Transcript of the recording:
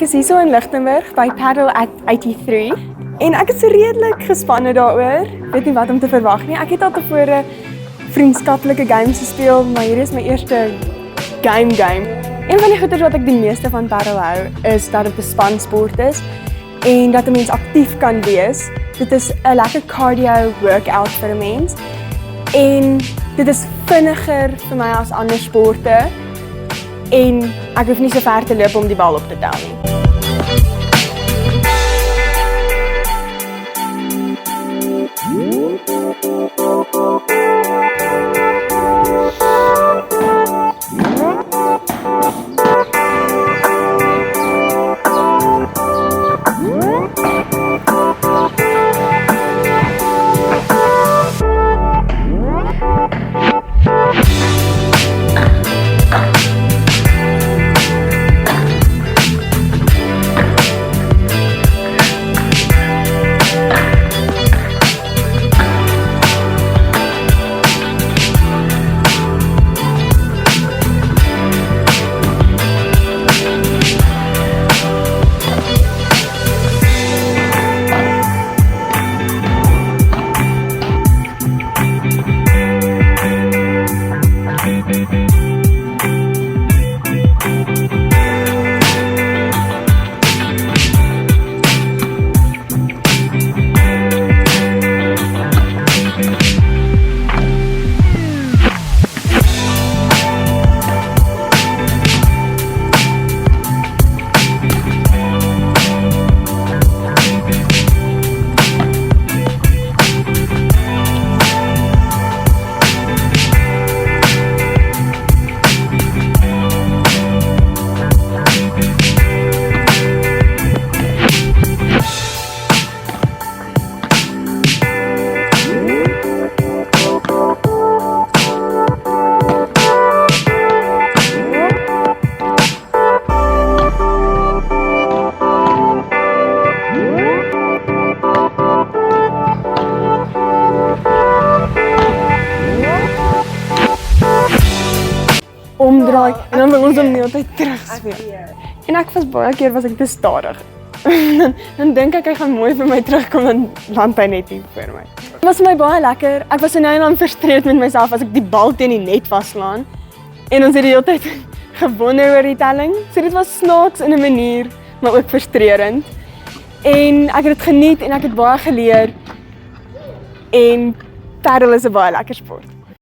Ek is hier so in Lichtenburg by Paddle at 83 en ek is redelik gespanne daaroor. Weet nie wat om te verwag nie. Ek het al tevore vriendskaplike games gespeel, maar hier is my eerste game. Een van die goeders wat ek die meeste van paddle hou, is dat dit 'n spansport is en dat 'n mens aktief kan wees. Dit is 'n lekker cardio workout vir 'n mens en dit is vinniger vir my as ander sporte en ek hoef nie so ver te loop om die bal op te tel nie. Omdraai en dan wil ons hom nie altyd terugspeel. En ek baie keer was ek te stadig. dan dink ek hy gaan mooi vir my terugkom en land hy net hier vir my. Dit was vir my baie lekker. Ek was so nou en dan frustreerd met myself as ek die bal teen die net vaslaan. En ons het die hele tyd gewonder oor die telling. So dit was snaaks in 'n manier, maar ook frustrerend. En ek het dit geniet en ek het baie geleer. En paddle is 'n baie lekker sport.